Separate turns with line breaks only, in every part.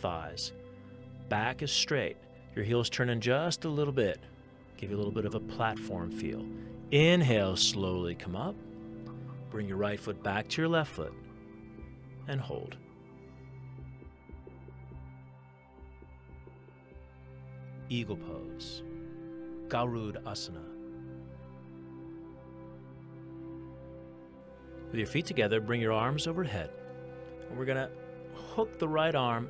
thighs. Back is straight. Your heels turn in just a little bit. Give you a little bit of a platform feel. Inhale, slowly come up. Bring your right foot back to your left foot and hold. Eagle pose, Garudasana. With your feet together, bring your arms overhead. And we're gonna hook the right arm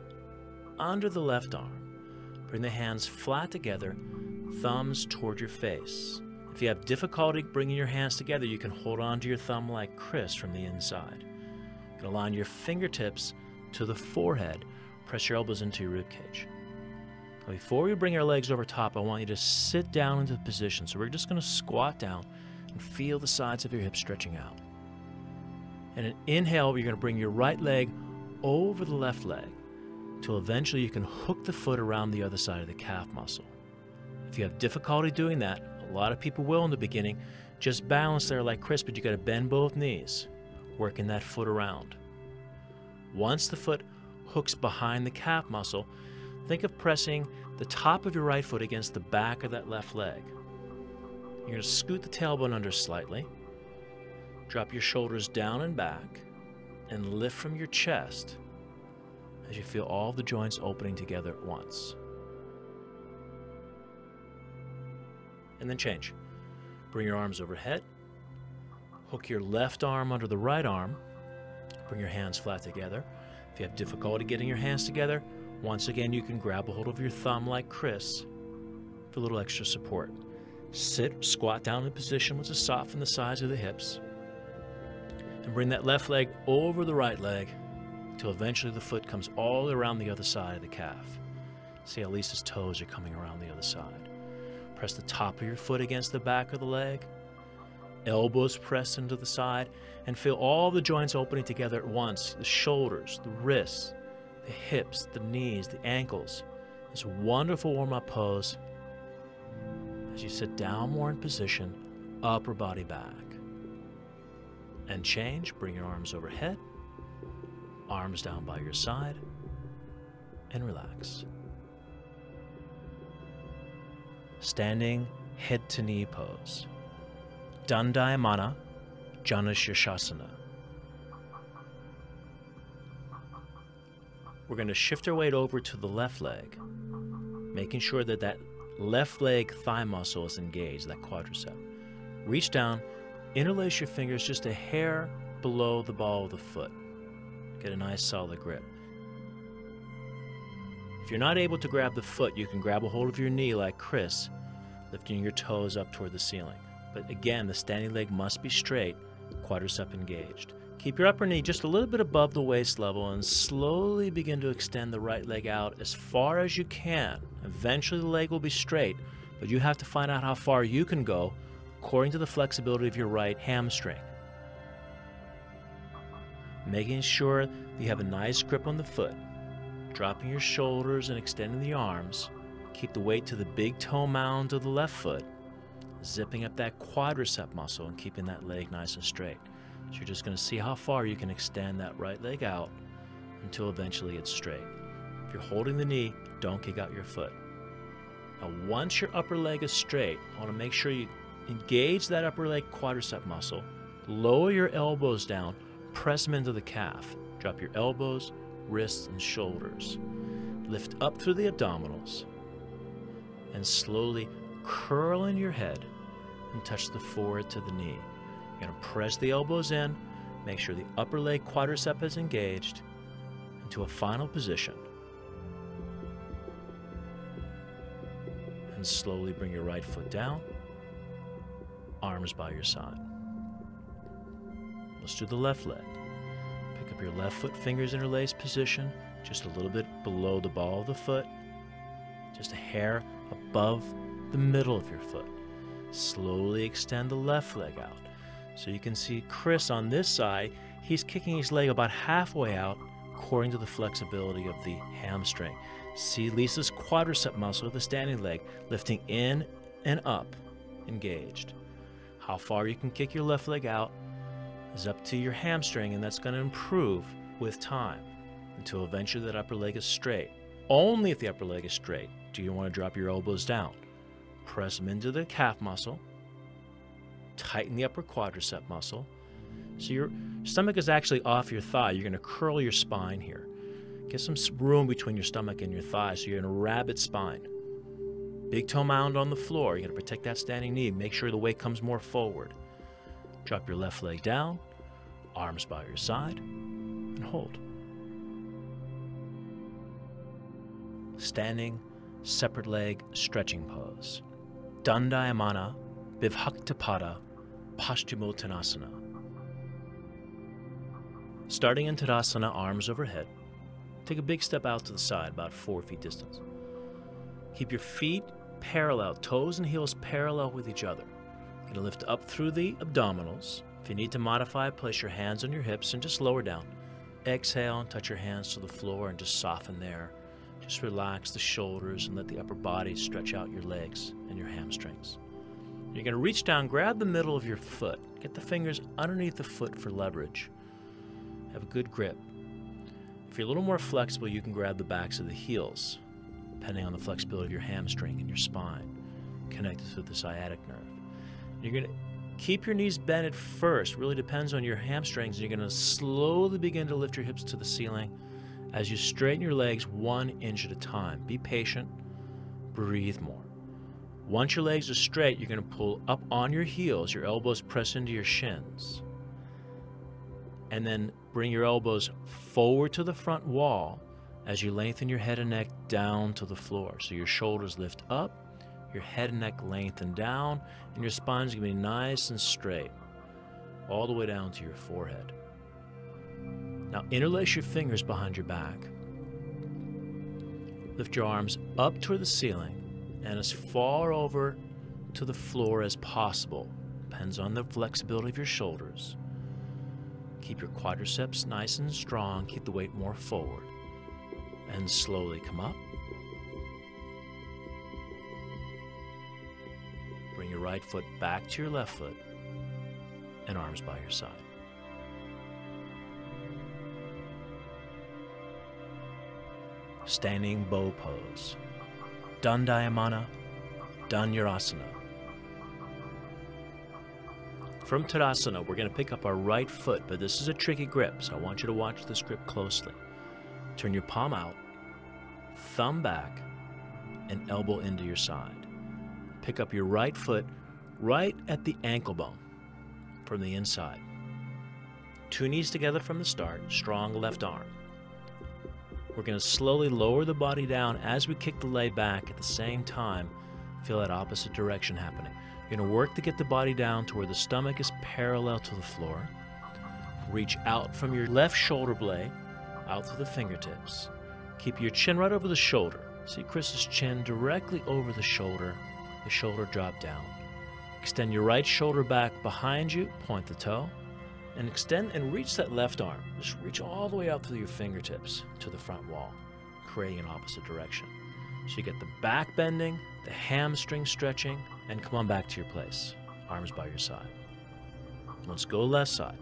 under the left arm. Bring the hands flat together, thumbs toward your face. If you have difficulty bringing your hands together, you can hold on to your thumb like Chris from the inside. You can align your fingertips to the forehead. Press your elbows into your ribcage. Now, before we bring our legs over top, I want you to sit down into the position. So we're just going to squat down and feel the sides of your hips stretching out. And an inhale, you're going to bring your right leg over the left leg until eventually you can hook the foot around the other side of the calf muscle. If you have difficulty doing that, a lot of people will in the beginning, just balance there like Chris, but you got to bend both knees, working that foot around. Once the foot hooks behind the calf muscle, think of pressing the top of your right foot against the back of that left leg. You're going to scoot the tailbone under slightly, drop your shoulders down and back, and lift from your chest as you feel all the joints opening together at once. And then change. Bring your arms overhead. Hook your left arm under the right arm. Bring your hands flat together. If you have difficulty getting your hands together, once again you can grab a hold of your thumb like Chris for a little extra support. Sit, squat down in position to soften the sides of the hips. And bring that left leg over the right leg until eventually the foot comes all around the other side of the calf. See how Lisa's toes are coming around the other side. Press the top of your foot against the back of the leg. Elbows pressed into the side, and feel all the joints opening together at once. The shoulders, the wrists, the hips, the knees, the ankles. This wonderful warm-up pose. As you sit down more in position, upper body back. And change, bring your arms overhead, arms down by your side, and relax. Standing head to knee pose. Dandayamana Janashirshasana. We're going to shift our weight over to the left leg, making sure that that left leg thigh muscle is engaged, that quadricep. Reach down, interlace your fingers just a hair below the ball of the foot. Get a nice solid grip. If you're not able to grab the foot, you can grab a hold of your knee like Chris, lifting your toes up toward the ceiling. But again, the standing leg must be straight, quadricep engaged. Keep your upper knee just a little bit above the waist level and slowly begin to extend the right leg out as far as you can. Eventually the leg will be straight, but you have to find out how far you can go according to the flexibility of your right hamstring. Making sure that you have a nice grip on the foot, dropping your shoulders and extending the arms. Keep the weight to the big toe mound of the left foot, zipping up that quadricep muscle and keeping that leg nice and straight. So you're just going to see how far you can extend that right leg out until eventually it's straight. If you're holding the knee, don't kick out your foot. Now once your upper leg is straight, I want to make sure you engage that upper leg quadricep muscle, lower your elbows down, press them into the calf. Drop your elbows, wrists, and shoulders. Lift up through the abdominals and slowly curl in your head and touch the forehead to the knee. You're going to press the elbows in, make sure the upper leg quadricep is engaged into a final position. And slowly bring your right foot down, arms by your side. Let's do the left leg. Pick up your left foot, fingers interlaced position, just a little bit below the ball of the foot, just a hair above the middle of your foot. Slowly extend the left leg out. So you can see Chris on this side, he's kicking his leg about halfway out according to the flexibility of the hamstring. See Lisa's quadricep muscle of the standing leg lifting in and up, engaged. How far you can kick your left leg out is up to your hamstring, and that's going to improve with time until eventually that upper leg is straight. Only if the upper leg is straight do you want to drop your elbows down. Press them into the calf muscle. Tighten the upper quadricep muscle. So your stomach is actually off your thigh. You're going to curl your spine here. Get some room between your stomach and your thigh so you're in a rabbit spine. Big toe mound on the floor. You're going to protect that standing knee. Make sure the weight comes more forward. Drop your left leg down, arms by your side, and hold. Standing, separate leg stretching pose. Dandayamana Vibhaktapada Paschimottanasana. Starting in Tadasana, arms overhead. Take a big step out to the side, about 4 feet distance. Keep your feet parallel, toes and heels parallel with each other. You're going to lift up through the abdominals. If you need to modify, place your hands on your hips and just lower down. Exhale and touch your hands to the floor and just soften there. Just relax the shoulders and let the upper body stretch out your legs and your hamstrings. You're going to reach down, grab the middle of your foot. Get the fingers underneath the foot for leverage. Have a good grip. If you're a little more flexible, you can grab the backs of the heels, depending on the flexibility of your hamstring and your spine, connected to the sciatic nerve. You're going to keep your knees bent at first. Really depends on your hamstrings. You're going to slowly begin to lift your hips to the ceiling as you straighten your legs 1 inch at a time. Be patient. Breathe more. Once your legs are straight, you're going to pull up on your heels. Your elbows press into your shins. And then bring your elbows forward to the front wall as you lengthen your head and neck down to the floor. So your shoulders lift up, your head and neck lengthen down, and your spine's going to be nice and straight, all the way down to your forehead. Now interlace your fingers behind your back. Lift your arms up toward the ceiling and as far over to the floor as possible. Depends on the flexibility of your shoulders. Keep your quadriceps nice and strong. Keep the weight more forward. And slowly come up. Bring your right foot back to your left foot and arms by your side. Standing bow pose. Dandayamana Dhanurasana. From Tadasana, we're going to pick up our right foot, but this is a tricky grip, so I want you to watch this grip closely. Turn your palm out, thumb back, and elbow into your side. Pick up your right foot right at the ankle bone from the inside. 2 knees together from the start, strong left arm. We're going to slowly lower the body down as we kick the leg back at the same time. Feel that opposite direction happening. You're going to work to get the body down to where the stomach is parallel to the floor. Reach out from your left shoulder blade out to the fingertips. Keep your chin right over the shoulder. See Chris's chin directly over the shoulder drop down. Extend your right shoulder back behind you, point the toe, and extend and reach that left arm. Just reach all the way out through your fingertips to the front wall, creating an opposite direction. So you get the back bending, the hamstring stretching, and come on back to your place. Arms by your side. Let's go left side.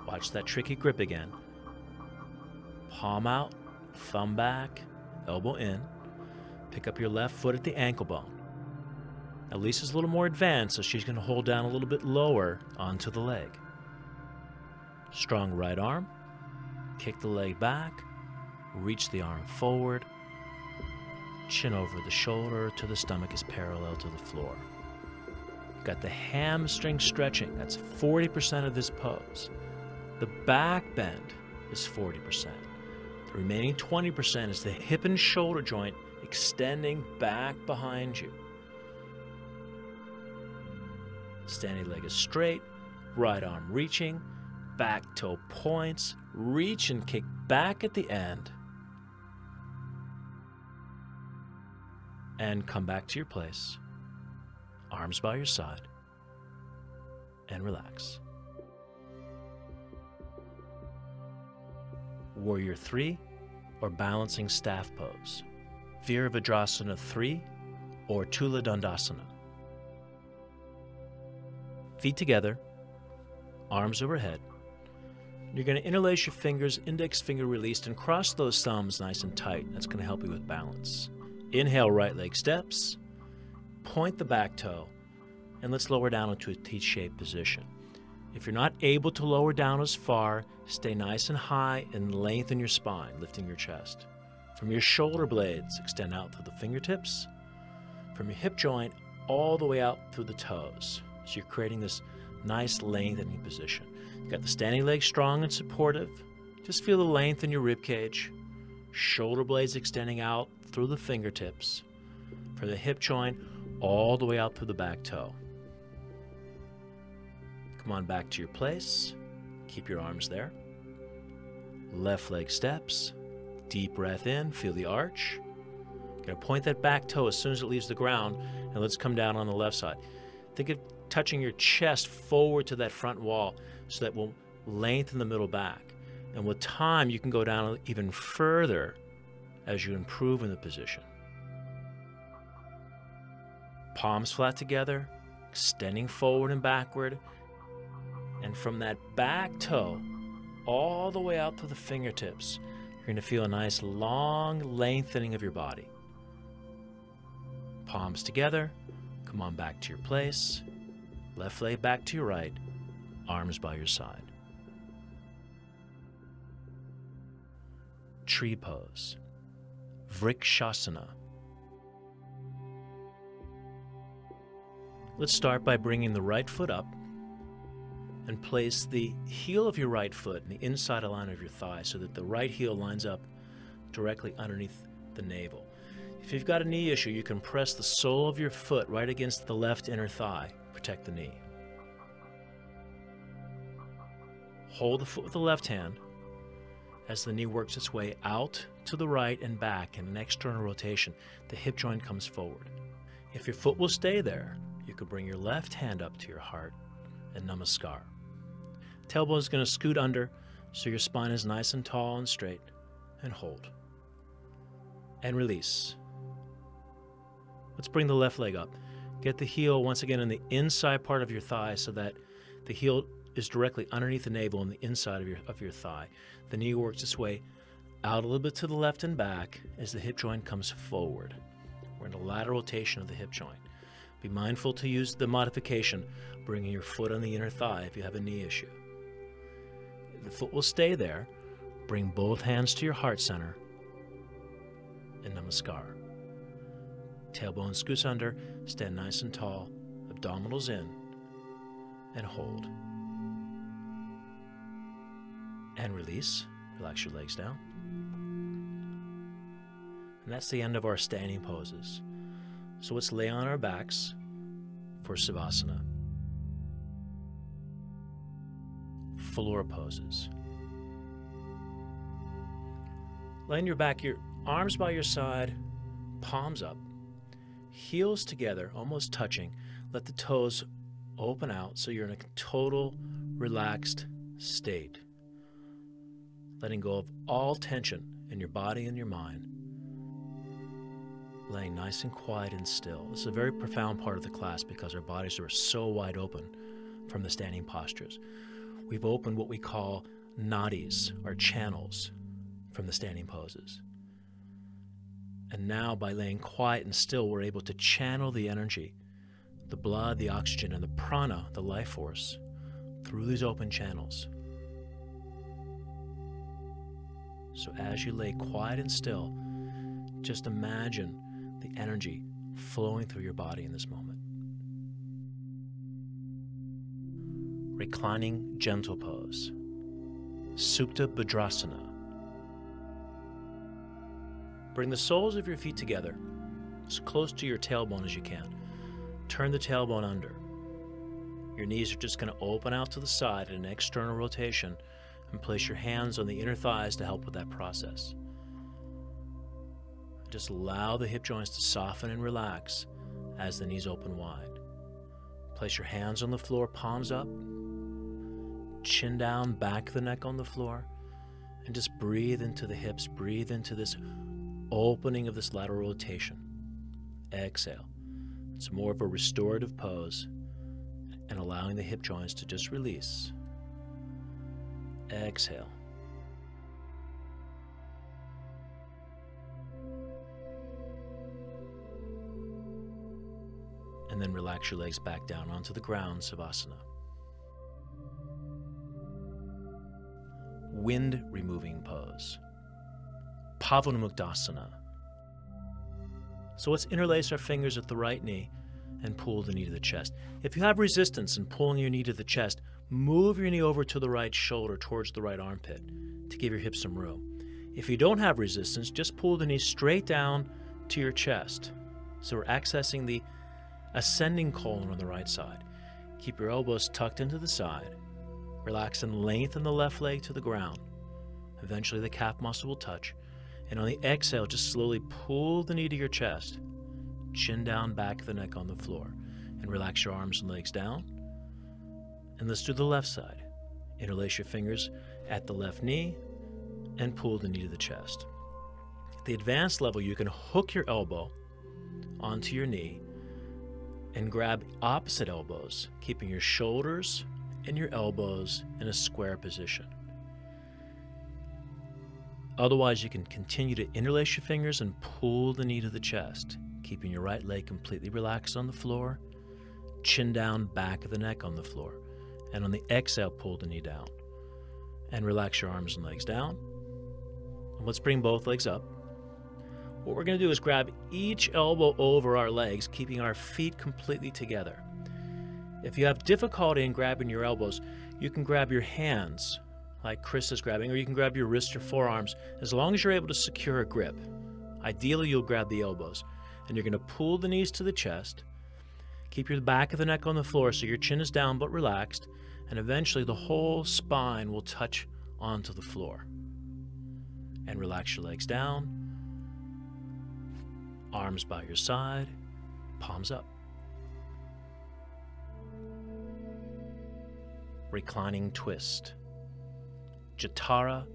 Watch that tricky grip again. Palm out, thumb back, elbow in. Pick up your left foot at the ankle bone. Now Lisa's a little more advanced, so she's going to hold down a little bit lower onto the leg. Strong right arm. Kick the leg back. Reach the arm forward. Chin over the shoulder till the stomach is parallel to the floor. Got the hamstring stretching. That's 40% of this pose. The back bend is 40%. The remaining 20% is the hip and shoulder joint extending back behind you. Standing leg is straight, right arm reaching, back toe points, reach and kick back at the end. And come back to your place, arms by your side, and relax. Warrior 3 or balancing staff pose, Virabhadrasana 3 or Tula Dandasana. Feet together, arms overhead. You're going to interlace your fingers, index finger released, and cross those thumbs nice and tight. That's going to help you with balance. Inhale, right leg steps. Point the back toe, and let's lower down into a T-shaped position. If you're not able to lower down as far, stay nice and high and lengthen your spine, lifting your chest. From your shoulder blades, extend out through the fingertips. From your hip joint, all the way out through the toes. So you're creating this nice lengthening position. You've got the standing leg strong and supportive. Just feel the length in your rib cage. Shoulder blades extending out through the fingertips. From the hip joint, all the way out through the back toe. Come on back to your place. Keep your arms there. Left leg steps. Deep breath in, feel the arch. Gonna point that back toe as soon as it leaves the ground, and let's come down on the left side. Think of touching your chest forward to that front wall so that will lengthen the middle back. And with time, you can go down even further as you improve in the position. Palms flat together, extending forward and backward. And from that back toe, all the way out to the fingertips, you're going to feel a nice long lengthening of your body. Palms together, come on back to your place. Left leg back to your right, arms by your side. Tree pose, Vrikshasana. Let's start by bringing the right foot up and place the heel of your right foot in the inside line of your thigh so that the right heel lines up directly underneath the navel. If you've got a knee issue, you can press the sole of your foot right against the left inner thigh. Protect the knee. Hold the foot with the left hand as the knee works its way out to the right and back in an external rotation. The hip joint comes forward. If your foot will stay there, you could bring your left hand up to your heart and namaskar. Tailbone is going to scoot under so your spine is nice and tall and straight, and hold. And release. Let's bring the left leg up. Get the heel once again in the inside part of your thigh so that the heel is directly underneath the navel on the inside of your thigh. The knee works its way out a little bit to the left and back as the hip joint comes forward. We're in a lateral rotation of the hip joint. Be mindful to use the modification, bringing your foot on the inner thigh if you have a knee issue. The foot will stay there. Bring both hands to your heart center and namaskar. Tailbone scoots under, stand nice and tall, abdominals in, and hold. And release. Relax your legs down. And that's the end of our standing poses. So let's lay on our backs for Savasana. Floor poses. Lay on your back, your arms by your side, palms up, heels together, almost touching. Let the toes open out so you're in a total relaxed state. Letting go of all tension in your body and your mind. Laying nice and quiet and still. This is a very profound part of the class because our bodies are so wide open from the standing postures. We've opened what we call nadis, or channels, from the standing poses. And now by laying quiet and still, we're able to channel the energy, the blood, the oxygen, and the prana, the life force, through these open channels. So as you lay quiet and still, just imagine the energy flowing through your body in this moment. Reclining gentle pose, Supta Bhadrasana. Bring the soles of your feet together, as close to your tailbone as you can. Turn the tailbone under. Your knees are just going to open out to the side in an external rotation, and place your hands on the inner thighs to help with that process. Just allow the hip joints to soften and relax as the knees open wide. Place your hands on the floor, palms up, chin down, back of the neck on the floor, and just breathe into the hips, breathe into this opening of this lateral rotation. Exhale. It's more of a restorative pose and allowing the hip joints to just release. Exhale. And then relax your legs back down onto the ground, Savasana. Wind removing pose. Pavanamuktasana. So let's interlace our fingers at the right knee and pull the knee to the chest. If you have resistance in pulling your knee to the chest, move your knee over to the right shoulder towards the right armpit to give your hips some room. If you don't have resistance, just pull the knee straight down to your chest. So we're accessing the ascending colon on the right side. Keep your elbows tucked into the side. Relax and lengthen the left leg to the ground. Eventually the calf muscle will touch. And on the exhale, just slowly pull the knee to your chest. Chin down, back of the neck on the floor. And relax your arms and legs down. And let's do the left side. Interlace your fingers at the left knee and pull the knee to the chest. At the advanced level, you can hook your elbow onto your knee and grab opposite elbows, keeping your shoulders and your elbows in a square position. Otherwise, you can continue to interlace your fingers and pull the knee to the chest, keeping your right leg completely relaxed on the floor, chin down, back of the neck on the floor. And on the exhale, pull the knee down. And relax your arms and legs down. And let's bring both legs up. What we're going to do is grab each elbow over our legs, keeping our feet completely together. If you have difficulty in grabbing your elbows, you can grab your hands like Chris is grabbing, or you can grab your wrists or forearms, as long as you're able to secure a grip. Ideally, you'll grab the elbows, and you're going to pull the knees to the chest. Keep your back of the neck on the floor so your chin is down but relaxed, and eventually the whole spine will touch onto the floor. And relax your legs down, arms by your side, palms up. Reclining twist. Jatara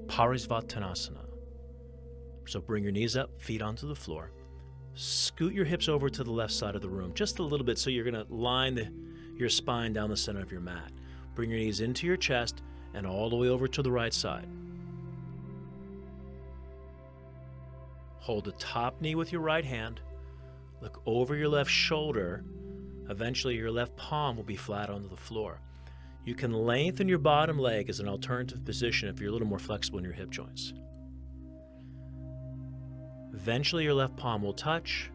Parisvartanasana. So bring your knees up, feet onto the floor. Scoot your hips over to the left side of the room, just a little bit, so you're going to line your spine down the center of your mat. Bring your knees into your chest and all the way over to the right side. Hold the top knee with your right hand. Look over your left shoulder. Eventually, your left palm will be flat onto the floor. You can lengthen your bottom leg as an alternative position if you're a little more flexible in your hip joints. Eventually, your left palm will touch.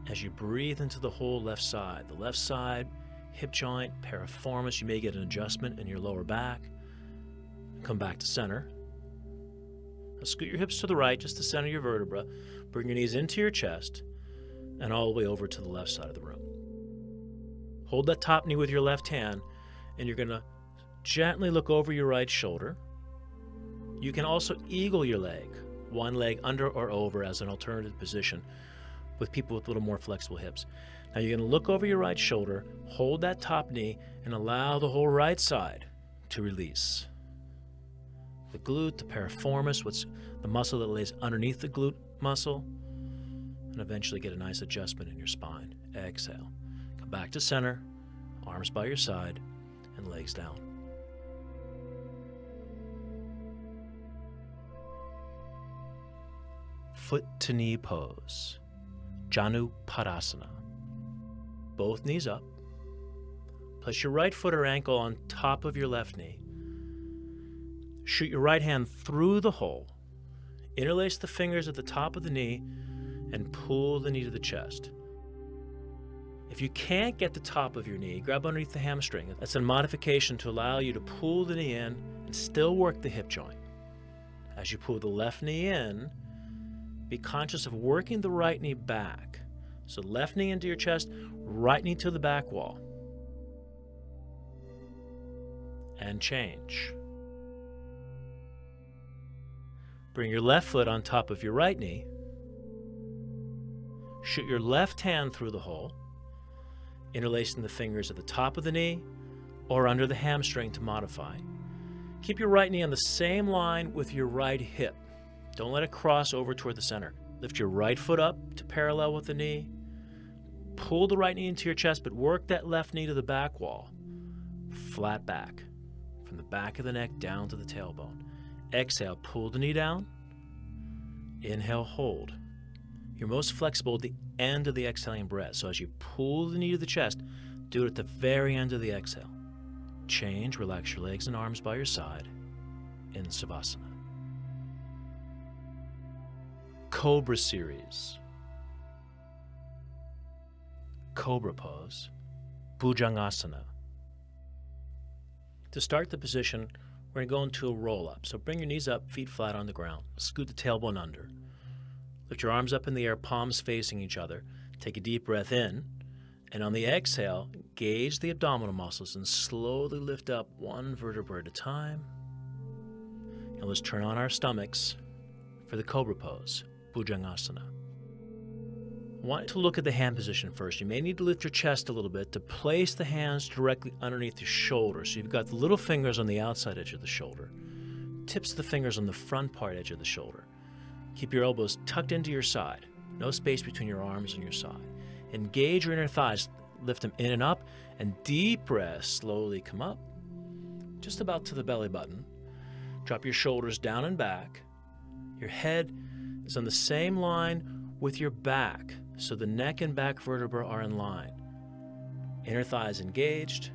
As you breathe into the whole left side, hip joint, piriformis, you may get an adjustment in your lower back. Come back to center. Now scoot your hips to the right, just to center your vertebra. Bring your knees into your chest and all the way over to the left side of the room. Hold that top knee with your left hand, and you're going to gently look over your right shoulder. You can also eagle your leg, one leg under or over as an alternative position with people with a little more flexible hips. Now you're going to look over your right shoulder, hold that top knee, and allow the whole right side to release. The glute, the piriformis, what's the muscle that lays underneath the glute muscle, and eventually get a nice adjustment in your spine. Exhale. Come back to center, arms by your side, and legs down. Foot to knee pose. Janu Padasana. Both knees up. Place your right foot or ankle on top of your left knee. Shoot your right hand through the hole. Interlace the fingers at the top of the knee and pull the knee to the chest. If you can't get the top of your knee, grab underneath the hamstring. That's a modification to allow you to pull the knee in and still work the hip joint. As you pull the left knee in, be conscious of working the right knee back. So left knee into your chest, right knee to the back wall. And change. Bring your left foot on top of your right knee. Shoot your left hand through the hole, interlacing the fingers at the top of the knee or under the hamstring to modify. Keep your right knee on the same line with your right hip. Don't let it cross over toward the center. Lift your right foot up to parallel with the knee. Pull the right knee into your chest, but work that left knee to the back wall. flat back, from the back of the neck down to the tailbone. Exhale, pull the knee down. Inhale, hold. You're most flexible at the end of the exhaling breath. So as you pull the knee to the chest, do it at the very end of the exhale. Change, relax your legs and arms by your side in Savasana. Cobra series. Cobra pose. Bhujangasana. To start the position, we're going to go into a roll-up. So bring your knees up, feet flat on the ground. Scoot the tailbone under. Lift your arms up in the air, palms facing each other. Take a deep breath in, and on the exhale, engage the abdominal muscles and slowly lift up one vertebra at a time. And let's turn on our stomachs for the Cobra pose, Bhujangasana. I want to look at the hand position first. You may need to lift your chest a little bit to place the hands directly underneath your shoulders. So you've got the little fingers on the outside edge of the shoulder, tips of the fingers on the front part edge of the shoulder. Keep your elbows tucked into your side. No space between your arms and your side. Engage your inner thighs. Lift them in and up. And deep breath. Slowly come up. Just about to the belly button. Drop your shoulders down and back. Your head is on the same line with your back. So the neck and back vertebrae are in line. Inner thighs engaged.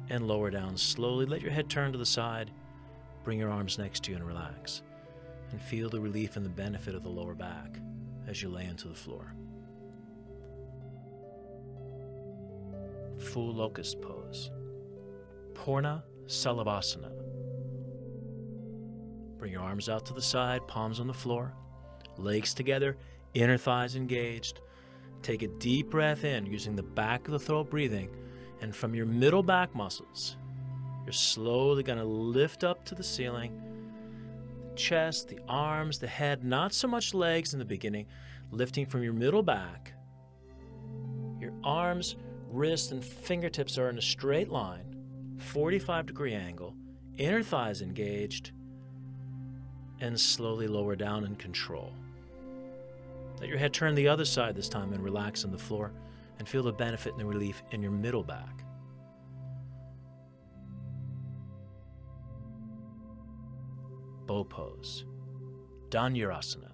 And lower down slowly. Let your head turn to the side. Bring your arms next to you and relax. And feel the relief and the benefit of the lower back as you lay into the floor. Full locust pose. Purna Salavasana. Bring your arms out to the side, palms on the floor, legs together, inner thighs engaged. Take a deep breath in using the back of the throat breathing, and from your middle back muscles, you're slowly going to lift up to the ceiling. Chest, the arms, the head, not so much legs in the beginning, lifting from your middle back. Your arms, wrists, and fingertips are in a straight line, 45-degree angle, inner thighs engaged, and slowly lower down in control. Let your head turn the other side this time and relax on the floor and feel the benefit and the relief in your middle back. Bow pose, Dhanurasana.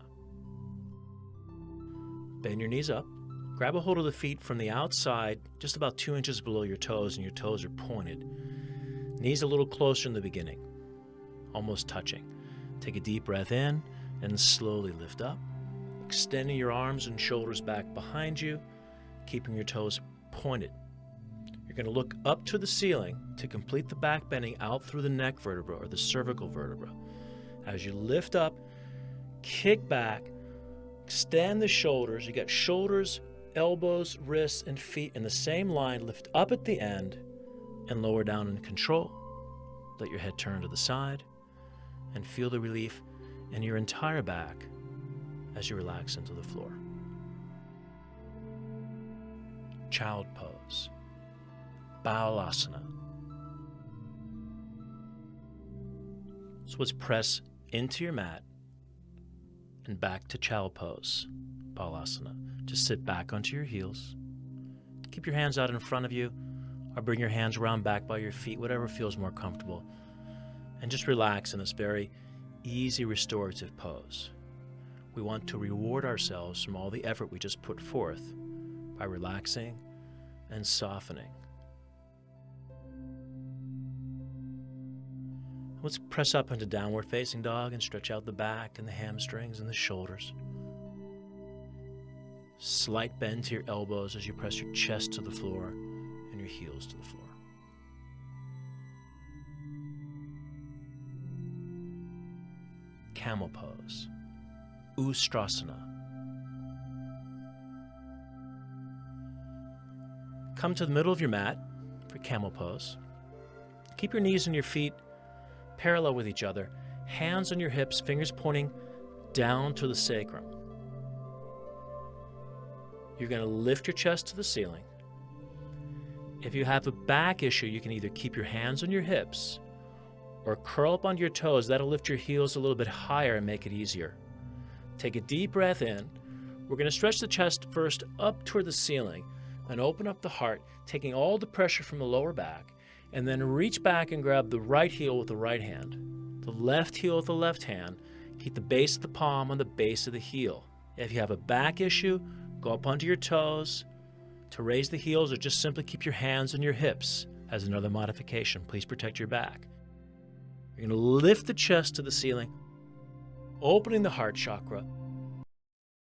Bend your knees up. Grab a hold of the feet from the outside, just about 2 inches below your toes, and your toes are pointed. Knees a little closer in the beginning, almost touching. Take a deep breath in and slowly lift up, extending your arms and shoulders back behind you, keeping your toes pointed. You're going to look up to the ceiling to complete the back bending out through the neck vertebra or the cervical vertebra. As you lift up, kick back, extend the shoulders. You got shoulders, elbows, wrists, and feet in the same line. Lift up at the end and lower down in control. Let your head turn to the side and feel the relief in your entire back as you relax into the floor. Child pose, Balasana. So let's press into your mat and back to child pose, Balasana. Just sit back onto your heels. Keep your hands out in front of you or bring your hands around back by your feet, whatever feels more comfortable. And just relax in this very easy restorative pose. We want to reward ourselves from all the effort we just put forth by relaxing and softening. Let's press up into downward facing dog and stretch out the back and the hamstrings and the shoulders. Slight bend to your elbows as you press your chest to the floor and your heels to the floor. Camel pose, Ustrasana. Come to the middle of your mat for camel pose. Keep your knees and your feet parallel with each other, hands on your hips, fingers pointing down to the sacrum. You're going to lift your chest to the ceiling. If you have a back issue, you can either keep your hands on your hips or curl up onto your toes. That'll lift your heels a little bit higher and make it easier. Take a deep breath in. We're going to stretch the chest first up toward the ceiling and open up the heart, taking all the pressure from the lower back And then reach back and grab the right heel with the right hand. The left heel with the left hand. Keep the base of the palm on the base of the heel. If you have a back issue, go up onto your toes to raise the heels, or just simply keep your hands on your hips as another modification. Please protect your back. You're going to lift the chest to the ceiling, opening the heart chakra,